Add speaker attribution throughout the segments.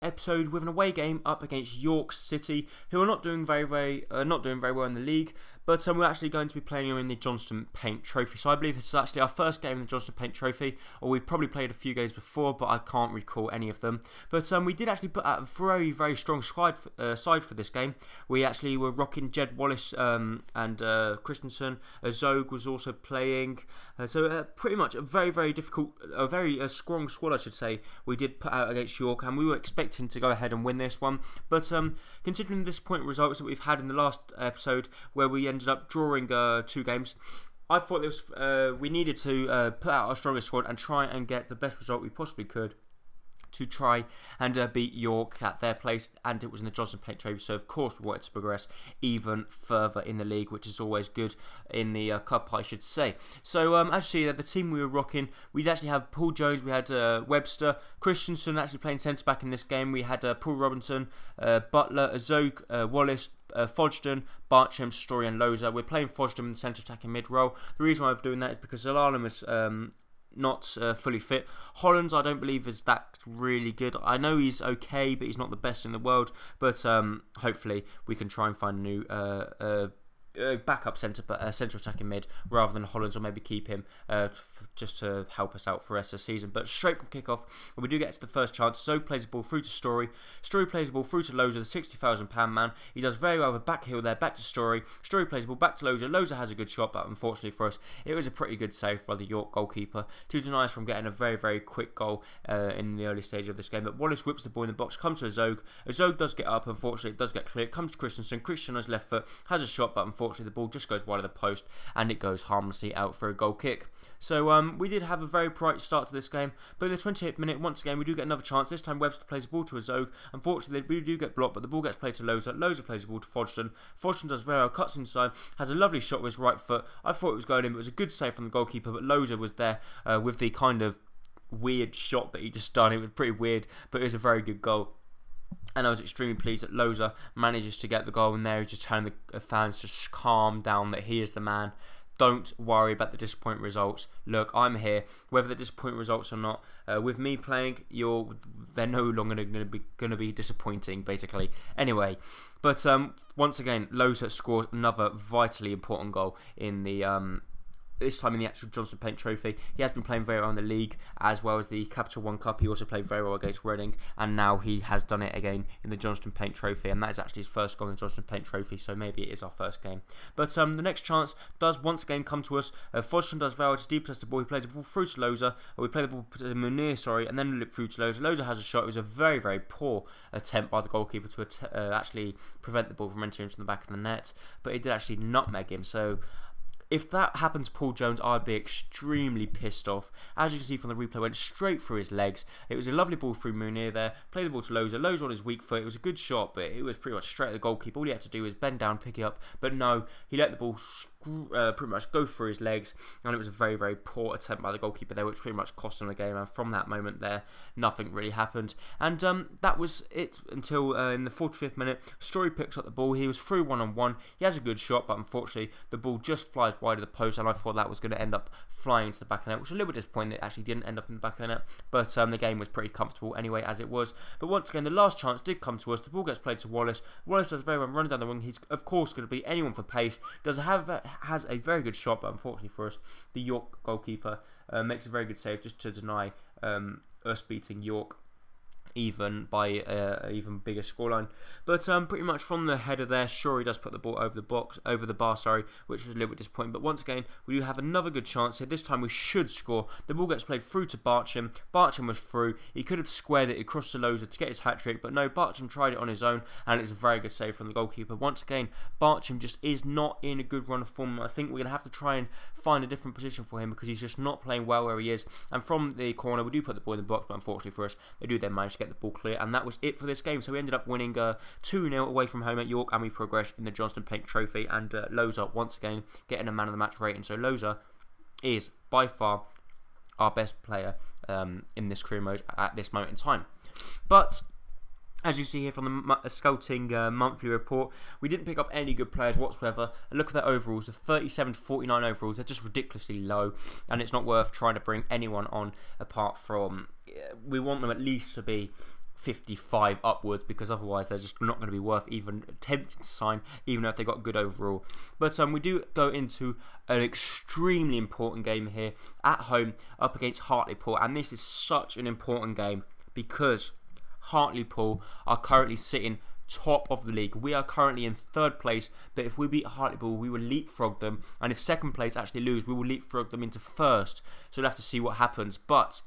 Speaker 1: episode with an away game up against York City, who are not doing very well in the league. But we're actually going to be playing them in the Johnston Paint Trophy. So I believe this is actually our first game in the Johnston Paint Trophy, or we've probably played a few games before, but I can't recall any of them. But we did actually put out a very strong side for this game. We actually were rocking Jed Wallace and Christensen. Zog was also playing. So pretty much a very difficult, a very strong squad, I should say, we did put out against York, and we were expecting to go ahead and win this one. But considering the disappointing results that we've had in the last episode, where we ended up drawing 2 games, I thought we needed to put out our strongest squad and try and get the best result we possibly could to try and beat York at their place, and it was in the Johnston Paint Trophy, so of course we wanted to progress even further in the league, which is always good in the cup, I should say. So as you see, the team we were rocking, we'd actually have Paul Jones, we had Webster, Christensen actually playing centre back in this game, we had Paul Robinson, Butler, Zog, Wallace, Fodgden, Bartram, Story and Loza. We're playing Fodgden in the centre attacking mid role. The reason why I'm doing that is because Alalem is not fully fit. Hollands, I don't believe is that really good. I know he's okay, but he's not the best in the world. But hopefully we can try and find a new backup centre attacking mid rather than Hollands, or maybe keep him just to help us out for the rest of the season. But straight from kickoff, when we do get to the first chance, Zog plays the ball through to Story. Story plays the ball through to Loza, the £60,000 man. He does very well with a back heel there, back to Story. Story plays the ball back to Loza. Loza has a good shot, but unfortunately for us, it was a pretty good save by the York goalkeeper to deny us from getting a very quick goal in the early stage of this game. But Wallace whips the ball in the box, comes to Zog. Zog does get up, unfortunately it does get cleared, comes to Christensen. Christensen on his left foot has a shot, but unfortunately the ball just goes wide of the post and it goes harmlessly out for a goal kick. So we did have a very bright start to this game, but in the 28th minute, once again, we do get another chance. This time Webster plays the ball to a Zog. Unfortunately, we do get blocked, but the ball gets played to Loza. Loza plays the ball to Fodgden. Fodgden does very well, cuts inside, has a lovely shot with his right foot. I thought it was going in, but it was a good save from the goalkeeper, but Loza was there with the kind of weird shot that he just done. It was pretty weird, but it was a very good goal. And I was extremely pleased that Loza manages to get the goal, and there he's just telling the fans to calm down, that he is the man. Don't worry about the disappointing results. Look, I'm here. Whether the disappointing results or not, with me playing, they're no longer going to be disappointing, basically. Anyway, but once again, Loza scores another vitally important goal in the this time in the actual Johnston Paint Trophy. He has been playing very well in the league as well as the Capital One Cup. He also played very well against Reading, and now he has done it again in the Johnston Paint Trophy, and that is actually his first goal in the Johnston Paint Trophy, so maybe it is our first game. But the next chance does once again come to us. Fodgden does very well to deep test the ball. He plays the ball through to Loza, or we play the ball to Munir, and then look through to Loza. Loza has a shot. It was a very poor attempt by the goalkeeper to actually prevent the ball from entering into the back of the net, but he did actually nutmeg him, so if that happened to Paul Jones, I'd be extremely pissed off. As you can see from the replay, went straight through his legs. It was a lovely ball through Munir there. Played the ball to Loza. Loza on his weak foot. It was a good shot, but it was pretty much straight at the goalkeeper. All he had to do was bend down, pick it up. But no, he let the ball pretty much go through his legs, and it was a very poor attempt by the goalkeeper there, which pretty much cost him the game. And from that moment there, nothing really happened. And that was it until in the 45th minute, Story picks up the ball. He was through one-on-one. He has a good shot, but unfortunately the ball just flies wide of the post, and I thought that was going to end up flying into the back of the net, which was a little bit disappointing. It actually didn't end up in the back of the net, but the game was pretty comfortable anyway as it was. But once again, the last chance did come to us. The ball gets played to Wallace. Wallace does very well, runs down the wing. He's of course going to be anyone for pace. Has a very good shot, but unfortunately for us, the York goalkeeper makes a very good save just to deny us beating York even by even bigger scoreline. But pretty much from the header there, Shorey does put the ball over the bar, which was a little bit disappointing. But once again, we do have another good chance here. This time we should score. The ball gets played through to Bartram. Bartram was through. He could have squared it across to Loza to get his hat-trick, but no, Bartram tried it on his own, and it's a very good save from the goalkeeper. Once again, Bartram just is not in a good run of form. I think we're going to have to try and find a different position for him, because he's just not playing well where he is. And from the corner, we do put the ball in the box, but unfortunately for us, they do then manage to get the ball clear, and that was it for this game. So we ended up winning 2-0 away from home at York, and we progressed in the Johnston Paint Trophy, and Loza once again getting a man of the match rating. So Loza is by far our best player in this career mode at this moment in time. But as you see here from the Scouting monthly report, we didn't pick up any good players whatsoever. And look at their overalls, the 37 to 49 overalls, they're just ridiculously low, and it's not worth trying to bring anyone on apart from, we want them at least to be 55 upwards, because otherwise they're just not going to be worth even attempting to sign, even if they got good overall. But we do go into an extremely important game here at home up against Hartlepool, and this is such an important game because Hartlepool are currently sitting top of the league. We are currently in 3rd place, but if we beat Hartlepool, we will leapfrog them, and if 2nd place actually lose, we will leapfrog them into 1st. So we'll have to see what happens, but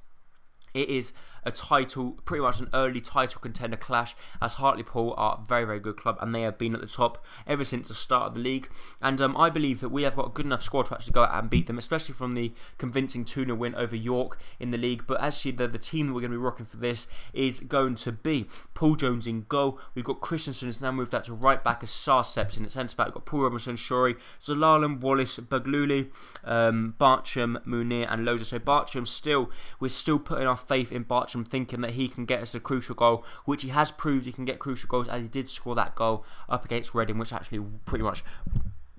Speaker 1: it is a title, pretty much an early title contender clash, as Hartlepool are a very, very good club, and they have been at the top ever since the start of the league. And I believe that we have got a good enough squad to actually go out and beat them, especially from the convincing 2-0 win over York in the league. But actually, the team that we're going to be rocking for this is going to be Paul Jones in goal. We've got Christensen has now moved out to right back as Sar steps in at centre back. We've got Paul Robinson, Shorey, Zelalem, Wallace, Bagluli, Bartram, Munir, and Loza. So Bartram we're still putting our faith in Bartram, thinking that he can get us a crucial goal, which he has proved he can get crucial goals, as he did score that goal up against Reading, which actually pretty much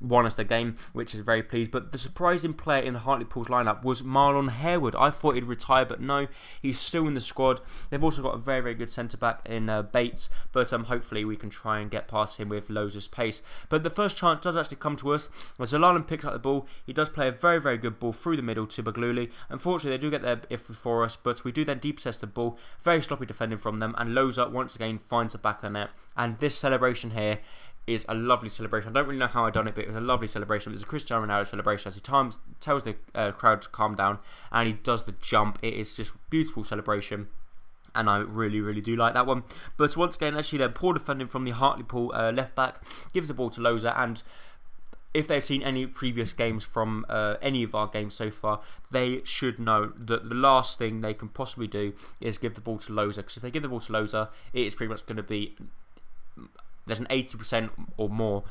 Speaker 1: won us the game, which is very pleased. But the surprising player in Hartlepool's lineup was Marlon Harewood. I thought he'd retire, but no, he's still in the squad. They've also got a very, very good centre-back in Bates, but hopefully we can try and get past him with Loza's pace. But the first chance does actually come to us. Zelalem picks up the ball. He does play a very, very good ball through the middle to Bagluli. Unfortunately, they do get there for us, but we do then depossess the ball. Very sloppy defending from them, and Loza once again finds the back of the net. And this celebration here is a lovely celebration. I don't really know how I done it, but it was a lovely celebration. It was a Cristiano Ronaldo celebration, as he tells the crowd to calm down, and he does the jump. It is just a beautiful celebration, and I really, really do like that one. But once again, actually, they're poor defending from the Hartlepool left back, gives the ball to Loza, and if they've seen any previous games from any of our games so far, they should know that the last thing they can possibly do is give the ball to Loza, because if they give the ball to Loza, it is pretty much going to be, there's an 80% or more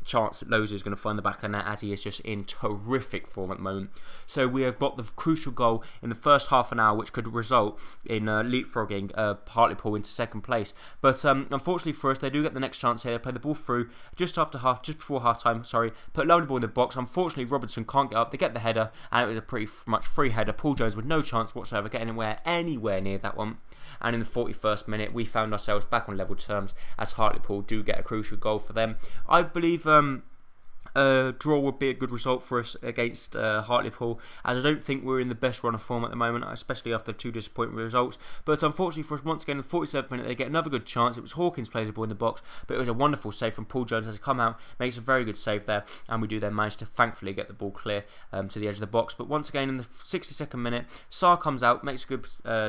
Speaker 1: chance that Loza is going to find the back of the net, as he is just in terrific form at the moment. So we have got the crucial goal in the first half an hour, which could result in leapfrogging Hartlepool into 2nd place. But unfortunately for us, they do get the next chance here. They play the ball through just before half time. Sorry, put a lovely ball in the box. Unfortunately, Robinson can't get up. They get the header, and it was a pretty much free header. Paul Jones with no chance whatsoever getting anywhere near that one. And in the 41st minute, we found ourselves back on level terms, as Hartlepool do get a crucial goal for them. I believe draw would be a good result for us against Hartlepool, as I don't think we're in the best run of form at the moment, especially after 2 disappointing results. But unfortunately for us, once again in the 47th minute, they get another good chance. It was Hawkins plays the ball in the box, but it was a wonderful save from Paul Jones as he come out, makes a very good save there, and we do then manage to thankfully get the ball clear to the edge of the box. But once again in the 62nd minute, Sar comes out, makes a good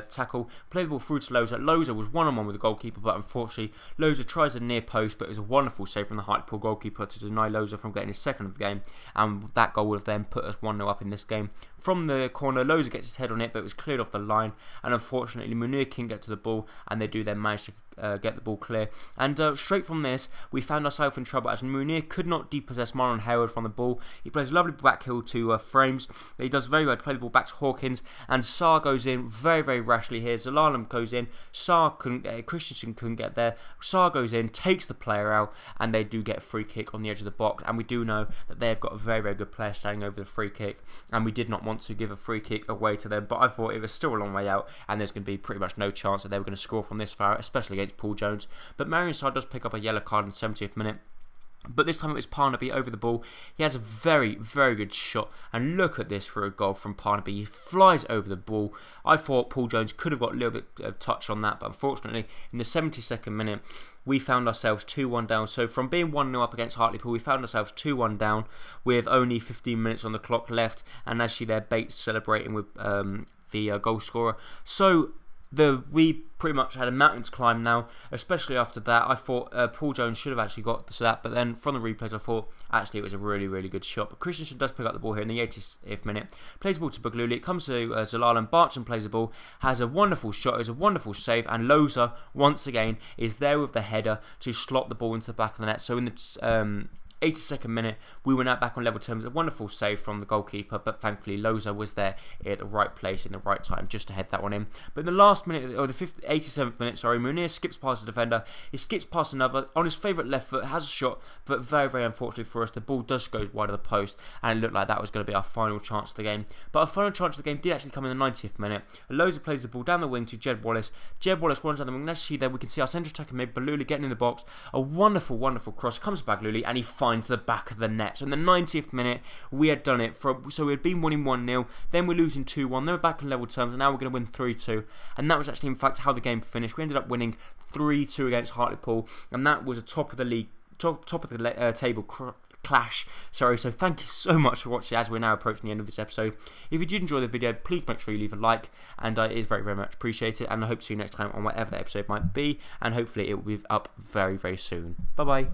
Speaker 1: tackle, play the ball through to Loza. Loza was one-on-one with the goalkeeper, but unfortunately Loza tries a near post, but it was a wonderful save from the Hartlepool goalkeeper to deny Loza from getting his 2nd of the game, and that goal would have then put us 1-0 up in this game. From the corner, Loza gets his head on it, but it was cleared off the line, and unfortunately Munir can get to the ball, and they do then manage to get the ball clear. And straight from this, we found ourselves in trouble, as Munir could not depossess Marlon Harewood from the ball. He plays a lovely back heel to Frames. He does very well to play the ball back to Hawkins, and Sar goes in very, very rashly here. Zelalem goes in, Christensen couldn't get there. Sar goes in, takes the player out, and they do get a free kick on the edge of the box. And we do know that they have got a very, very good player standing over the free kick, and we did not want to give a free kick away to them, but I thought it was still a long way out, and there's going to be pretty much no chance that they were going to score from this far, especially against Paul Jones. But Marion Sarr does pick up a yellow card in the 70th minute. But this time it was Parnaby over the ball. He has a very, very good shot. And look at this for a goal from Parnaby. He flies over the ball. I thought Paul Jones could have got a little bit of touch on that. But unfortunately, in the 72nd minute, we found ourselves 2-1 down. So from being 1-0 up against Hartlepool, we found ourselves 2-1 down with only 15 minutes on the clock left. And actually there, Bates celebrating with the goal scorer. So we pretty much had a mountain to climb now, especially after that. I thought Paul Jones should have actually got to that, but then from the replays I thought actually it was a really, really good shot. But Christensen does pick up the ball here in the 80th minute, plays the ball to Bagluli, it comes to Zelalem, Bartram plays the ball, has a wonderful shot, it's a wonderful save, and Loza once again is there with the header to slot the ball into the back of the net. So in the 82nd minute, we were now back on level terms. A wonderful save from the goalkeeper, but thankfully Loza was there at the right place in the right time just to head that one in. But in the last minute, or the 87th minute, sorry, Munir skips past the defender. He skips past another on his favourite left foot, has a shot, but very, very unfortunately for us, the ball does go wide of the post, and it looked like that was going to be our final chance of the game. But our final chance of the game did actually come in the 90th minute. Loza plays the ball down the wing to Jed Wallace. Jed Wallace runs down the wing. As you see there, we can see our central attacker mid, Baluli getting in the box. A wonderful, wonderful cross comes back Baluli, and he finds the back of the net. So in the 90th minute, we had done it. So we had been winning 1-0, then we're losing 2-1, then we're back on level terms, and now we're going to win 3-2. And that was actually, in fact, how the game finished. We ended up winning 3-2 against Hartlepool, and that was a top of the league, top of the table clash. Sorry, so thank you so much for watching as we're now approaching the end of this episode. If you did enjoy the video, please make sure you leave a like, and it is very, very much appreciated, and I hope to see you next time on whatever the episode might be, and hopefully it will be up very, very soon. Bye bye.